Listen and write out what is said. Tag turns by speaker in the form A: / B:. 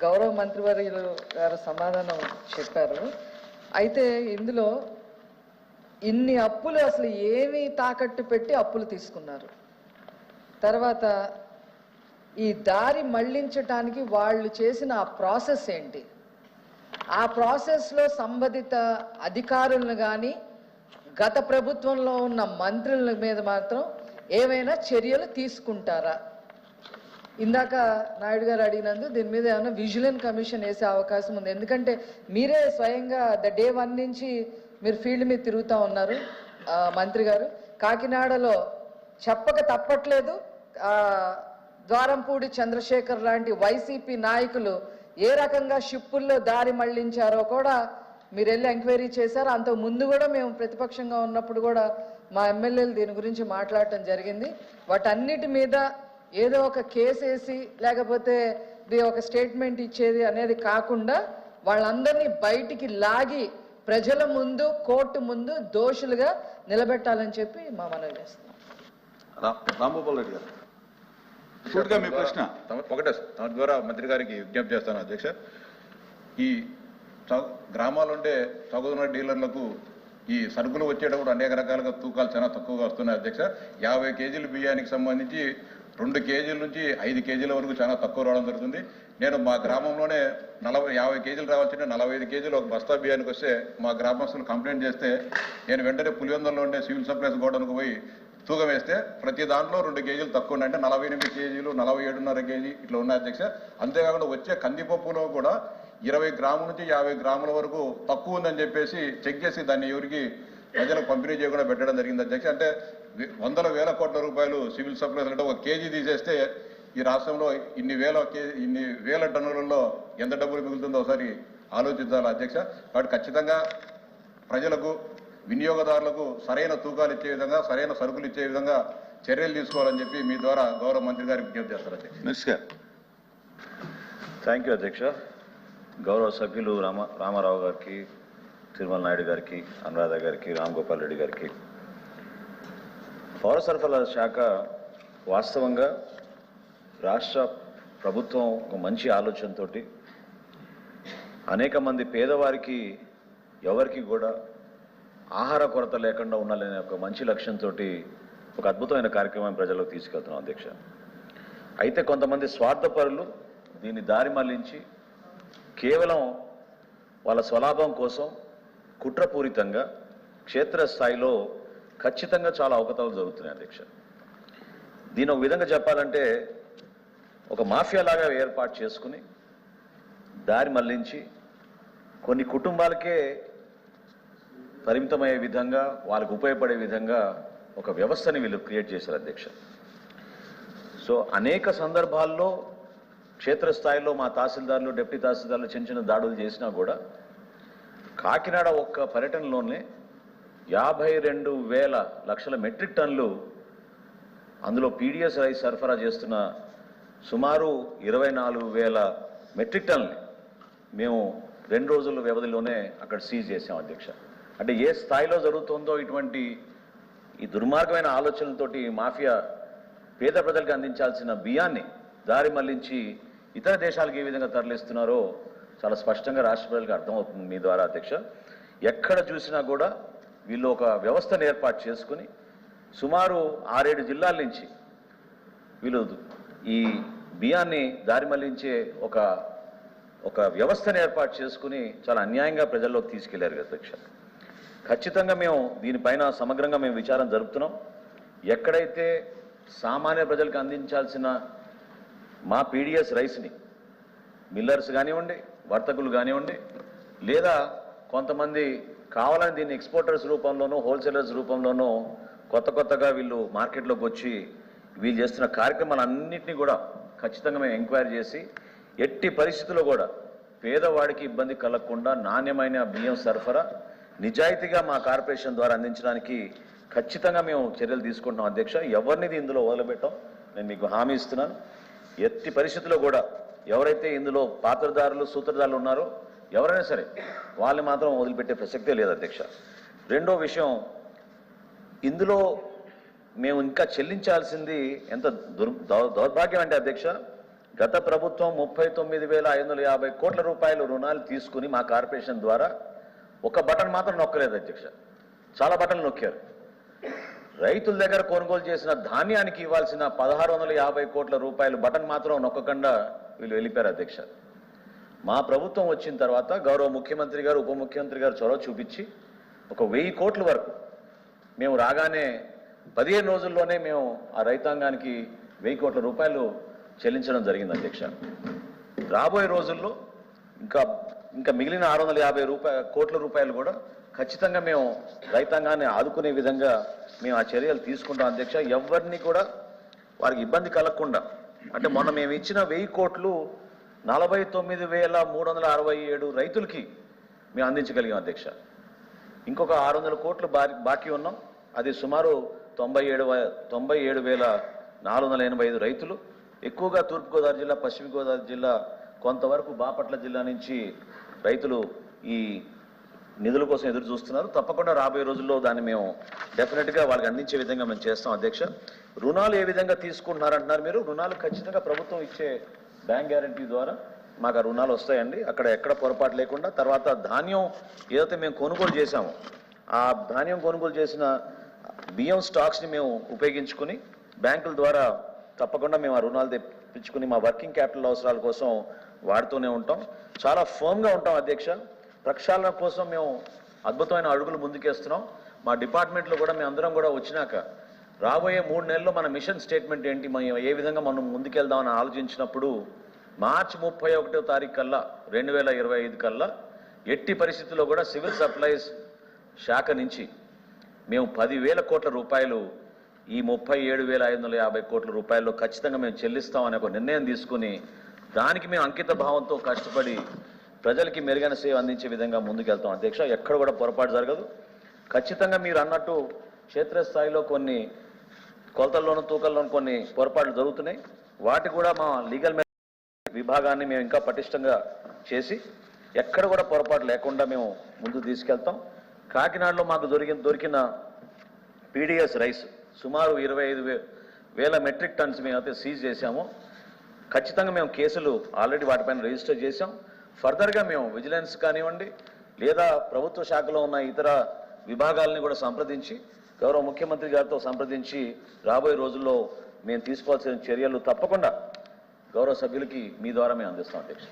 A: గౌరవ మంత్రివర్యులు గారు సమాధానం చెప్పారు. అయితే ఇందులో ఇన్ని అప్పులు అసలు ఏమి తాకట్టు పెట్టి అప్పులు తీసుకున్నారు, తర్వాత ఈ దారి మళ్లించటానికి వాళ్ళు చేసిన ఆ ప్రాసెస్ ఏంటి, ఆ ప్రాసెస్లో సంబంధిత అధికారులను కానీ గత ప్రభుత్వంలో ఉన్న మంత్రుల మీద మాత్రం ఏమైనా చర్యలు తీసుకుంటారా? ఇందాక నాయుడు గారు అడిగినందుకు దీని మీద ఏమైనా విజిలెన్స్ కమిషన్ వేసే అవకాశం ఉంది. ఎందుకంటే మీరే స్వయంగా డే 1 నుంచి మీరు ఫీల్డ్ మీద తిరుగుతూ ఉన్నారు మంత్రి గారు. కాకినాడలో చెప్పక తప్పట్లేదు, ద్వారంపూడి చంద్రశేఖర్ లాంటి వైసీపీ నాయకులు ఏ రకంగా షిప్పుల్లో దారి మళ్లించారో కూడా మీరు వెళ్ళి ఎంక్వైరీ చేశారు. అంతకు ముందు కూడా మేము ప్రతిపక్షంగా ఉన్నప్పుడు కూడా మా ఎమ్మెల్యేలు దీని గురించి మాట్లాడటం జరిగింది. వాటన్నిటి మీద ఏదో ఒక కేసు వేసి లేకపోతే ఒక స్టేట్మెంట్ ఇచ్చేది అనేది కాకుండా వాళ్ళందరినీ బయటికి లాగి ప్రజల ముందు కోర్టు ముందు దోషులుగా నిలబెట్టాలని చెప్పి మా మనవి చేస్తున్నాం.
B: రాంగోపాల్ రెడ్డి గారు మీ ప్రశ్న
C: ఒకటే తమ ద్వారా మంత్రి గారికి విజ్ఞప్తి చేస్తాను అధ్యక్ష. ఈ గ్రామాలు ఉండే చదువుతున్న డీలర్లకు ఈ సరుకులు వచ్చేటప్పుడు అనేక రకాలుగా తూకాలు చాలా తక్కువగా వస్తున్నాయి అధ్యక్ష. 50 కేజీల బియ్యానికి సంబంధించి 2 కేజీల నుంచి 5 కేజీల వరకు చాలా తక్కువ రావడం జరుగుతుంది. నేను మా గ్రామంలోనే 50 కేజీలు రావాల్సింటే 45 కేజీలు ఒక బస్తా బియ్యానికి వస్తే మా గ్రామస్తులు కంప్లైంట్ చేస్తే నేను వెంటనే పులివెందులలో ఉండే సివిల్ సప్లైస్ గోడౌన్కు పోయి తూకం వేస్తే ప్రతి దాంట్లో 2 కేజీలు తక్కువ ఉన్నాయి. అంటే 48 కేజీలు 47.5 కేజీ ఇట్లా ఉన్నాయి అధ్యక్ష. అంతేకాకుండా వచ్చే కందిపప్పులో కూడా 20 గ్రాముల నుంచి 50 గ్రాముల వరకు తక్కువ ఉందని చెప్పేసి చెక్ చేసి దాన్ని ఎవరికి ప్రజలకు పంపిణీ చేయకుండా పెట్టడం జరిగింది అధ్యక్ష. అంటే 100,000 కోట్ల రూపాయలు సివిల్ సప్లైస్ అంటే 1 కేజీ తీసేస్తే ఈ రాష్ట్రంలో ఇన్ని వేల టన్నులలో ఎంత డబ్బులు మిగులుతుందో ఒకసారి ఆలోచించాలి అధ్యక్ష. కాబట్టి ఖచ్చితంగా ప్రజలకు వినియోగదారులకు సరైన తూకాలు ఇచ్చే విధంగా సరైన సరుకులు ఇచ్చే విధంగా చర్యలు తీసుకోవాలని చెప్పి మీ ద్వారా గౌరవ మంత్రి గారికి విజ్ఞప్తి చేస్తారు అధ్యక్ష.
D: థ్యాంక్ యూ అధ్యక్ష. గౌరవ సభ్యులు రామారావు గారికి, తిరుమల నాయుడు గారికి, అనురాధ గారికి, రాంగోపాల్ రెడ్డి గారికి. పౌర సరఫరాల శాఖ వాస్తవంగా రాష్ట్ర ప్రభుత్వం ఒక మంచి ఆలోచనతో అనేక మంది పేదవారికి ఎవరికి కూడా ఆహార కొరత లేకుండా ఉండాలనే ఒక మంచి లక్ష్యంతో ఒక అద్భుతమైన కార్యక్రమం ప్రజలకు తీసుకెళ్తున్నాం అధ్యక్ష. అయితే కొంతమంది స్వార్థపరులు దీన్ని దారి మళ్లించి కేవలం వాళ్ళ స్వలాభం కోసం కుట్రపూరితంగా క్షేత్రస్థాయిలో ఖచ్చితంగా చాలా అవకతవకలు జరుగుతున్నాయి అధ్యక్ష. దీని ఒక విధంగా చెప్పాలంటే ఒక మాఫియా లాగా ఏర్పాటు చేసుకుని దారి మళ్లించి కొన్ని కుటుంబాలకే పరిమితమయ్యే విధంగా వాళ్ళకు ఉపయోగపడే విధంగా ఒక వ్యవస్థని వీళ్ళు క్రియేట్ చేశారు అధ్యక్ష. సో అనేక సందర్భాల్లో క్షేత్రస్థాయిలో మా తహసీల్దార్లు, డిప్యూటీ తహసీల్దార్లు చిన్న చిన్న దాడులు చేసినా కూడా కాకినాడ ఒక్క పర్యటనలోనే 52,000 లక్షల మెట్రిక్ టన్నులు అందులో పీడిఎస్ రైస్ సరఫరా చేస్తున్న సుమారు 24,000 మెట్రిక్ టన్నులు మేము 2 రోజుల వ్యవధిలోనే అక్కడ సీజ్ చేసాం అధ్యక్ష. అంటే ఏ స్థాయిలో జరుగుతుందో ఇటువంటి ఈ దుర్మార్గమైన ఆలోచనలతోటి మాఫియా పేద ప్రజలకు అందించాల్సిన బియ్యాన్ని దారి మళ్లించి ఇతర దేశాలకు ఏ విధంగా తరలిస్తున్నారో చాలా స్పష్టంగా రాష్ట్ర ప్రజలకు అర్థమవుతుంది మీ ద్వారా అధ్యక్ష. ఎక్కడ చూసినా కూడా వీళ్ళు ఒక వ్యవస్థను ఏర్పాటు చేసుకుని సుమారు 6-7 జిల్లాల నుంచి వీళ్ళు ఈ బియ్యాన్ని దారి మళ్లించే ఒక వ్యవస్థను ఏర్పాటు చేసుకుని చాలా అన్యాయంగా ప్రజల్లోకి తీసుకెళ్లారు అధ్యక్ష. ఖచ్చితంగా మేము దీనిపైన సమగ్రంగా మేము విచారం జరుపుతున్నాం. ఎక్కడైతే సామాన్య ప్రజలకు అందించాల్సిన మా పీడిఎస్ రైస్ని మిల్లర్స్ కానివ్వండి, వర్తకులు కానివ్వండి, లేదా కొంతమంది కావాలని దీన్ని ఎక్స్పోర్టర్స్ రూపంలోనూ హోల్సేలర్స్ రూపంలోనూ కొత్తగా వీళ్ళు మార్కెట్లోకి వచ్చి వీళ్ళు చేస్తున్న కార్యక్రమాలన్నింటినీ కూడా ఖచ్చితంగా మేము ఎంక్వైరీ చేసి ఎట్టి పరిస్థితుల్లో కూడా పేదవాడికి ఇబ్బంది కలగకుండా నాణ్యమైన బియ్యం సరఫరా నిజాయితీగా మా కార్పొరేషన్ ద్వారా అందించడానికి ఖచ్చితంగా మేము చర్యలు తీసుకుంటున్నాం అధ్యక్ష. ఎవరినిది ఇందులో వదిలిపెట్టాం నేను మీకు హామీ ఇస్తున్నాను. ఎట్టి పరిస్థితుల్లో కూడా ఎవరైతే ఇందులో పాత్రదారులు సూత్రధారులు ఉన్నారో ఎవరైనా సరే వాళ్ళని మాత్రం వదిలిపెట్టే ప్రసక్తే లేదు అధ్యక్ష. రెండో విషయం, ఇందులో మేము ఇంకా చెల్లించాల్సింది ఎంత దౌర్భాగ్యం అంటే అధ్యక్ష, గత ప్రభుత్వం 39,550 కోట్ల రూపాయలు రుణాలు తీసుకుని మా కార్పొరేషన్ ద్వారా ఒక బటన్ మాత్రం నొక్కలేదు అధ్యక్ష. చాలా బటన్లు నొక్కారు. రైతుల దగ్గర కొనుగోలు చేసిన ధాన్యానికి ఇవ్వాల్సిన 1,650 కోట్ల రూపాయలు బటన్ మాత్రం నొక్కకుండా వీళ్ళు వెళ్ళిపోయారు అధ్యక్ష. మా ప్రభుత్వం వచ్చిన తర్వాత గౌరవ ముఖ్యమంత్రి గారు, ఉప ముఖ్యమంత్రి గారు చొరవ చూపించి ఒక 1000 కోట్ల వరకు మేము రాగానే 15 రోజుల్లోనే మేము ఆ రైతాంగానికి 1000 కోట్ల రూపాయలు చెల్లించడం జరిగింది అధ్యక్ష. రాబోయే రోజుల్లో ఇంకా మిగిలిన 650 కోట్ల రూపాయలు కూడా ఖచ్చితంగా మేము రైతాంగాన్ని ఆదుకునే విధంగా మేము ఆ చర్యలు తీసుకుంటాం అధ్యక్ష. ఎవరిని కూడా వారికి ఇబ్బంది కలగకుండా, అంటే మొన్న మేము ఇచ్చిన 1000 కోట్లు 49,367 రైతులకి మేము అందించగలిగాం అధ్యక్ష. ఇంకొక 600 కోట్లు బాకీ ఉన్నాం. అది సుమారు 97,485 రైతులు, ఎక్కువగా తూర్పుగోదావరి జిల్లా, పశ్చిమ గోదావరి జిల్లా, కొంతవరకు బాపట్ల జిల్లా నుంచి రైతులు ఈ నిధుల కోసం ఎదురు చూస్తున్నారు. తప్పకుండా రాబోయే రోజుల్లో దాన్ని మేము డెఫినెట్గా వాళ్ళకి అందించే విధంగా మేము చేస్తాం అధ్యక్ష. రుణాలు ఏ విధంగా తీసుకుంటున్నారంటున్నారు మీరు. రుణాలు ఖచ్చితంగా ప్రభుత్వం ఇచ్చే బ్యాంక్ గ్యారంటీ ద్వారా మాకు ఆ రుణాలు వస్తాయండి. అక్కడ ఎక్కడ పొరపాటు లేకుండా. తర్వాత ధాన్యం ఏదైతే మేము కొనుగోలు చేశామో ఆ ధాన్యం కొనుగోలు చేసిన బియ్యం స్టాక్స్ని మేము ఉపయోగించుకుని బ్యాంకుల ద్వారా తప్పకుండా మేము ఆ రుణాలు తెప్పించుకుని మా వర్కింగ్ క్యాపిటల్ అవసరాల కోసం వాడుతూనే ఉంటాం. చాలా ఫర్మ్గా ఉంటాం అధ్యక్ష. ప్రక్షాళన కోసం మేము అద్భుతమైన అడుగులు ముందుకేస్తున్నాం. మా డిపార్ట్మెంట్లో కూడా మేము అందరం కూడా వచ్చినాక రాబోయే 3 నెలల్లో మన మిషన్ స్టేట్మెంట్ ఏంటి, మనం ఏ విధంగా మనం ముందుకెళ్దామని ఆలోచించినప్పుడు మార్చి 31వ తారీఖు కల్లా 2025 కల్లా ఎట్టి పరిస్థితుల్లో కూడా సివిల్ సప్లైస్ శాఖ నుంచి మేము 10,000 కోట్ల రూపాయలు ఈ 37,550 కోట్ల రూపాయల్లో ఖచ్చితంగా మేము చెల్లిస్తామనే ఒక నిర్ణయం తీసుకుని దానికి మేము అంకిత భావంతో కష్టపడి ప్రజలకి మెరుగైన సేవ అందించే విధంగా ముందుకెళ్తాం అధ్యక్ష. ఎక్కడ కూడా పొరపాటు జరగదు. ఖచ్చితంగా మీరు అన్నట్టు క్షేత్రస్థాయిలో కొన్ని కొలతల్లోనూ తూకల్లోనూ కొన్ని పొరపాట్లు జరుగుతున్నాయి. వాటి కూడా మా లీగల్ విభాగాన్ని మేము ఇంకా పటిష్టంగా చేసి ఎక్కడ కూడా పొరపాటు లేకుండా మేము ముందుకు తీసుకెళ్తాం. కాకినాడలో మాకు దొరికిన పీడిఎస్ రైస్ సుమారు 25,000 మెట్రిక్ టన్స్ మేమైతే సీజ్ చేశాము. ఖచ్చితంగా మేము కేసులు ఆల్రెడీ వాటిపైన రిజిస్టర్ చేశాం. ఫర్దర్గా మేము విజిలెన్స్ కానివ్వండి లేదా ప్రభుత్వ శాఖలో ఉన్న ఇతర విభాగాలని కూడా సంప్రదించి గౌరవ ముఖ్యమంత్రి గారితో సంప్రదించి రాబోయే రోజుల్లో మేము తీసుకోవాల్సిన చర్యలు తప్పకుండా గౌరవ సభ్యులకి మీ ద్వారా మేము అందిస్తాం అధ్యక్ష.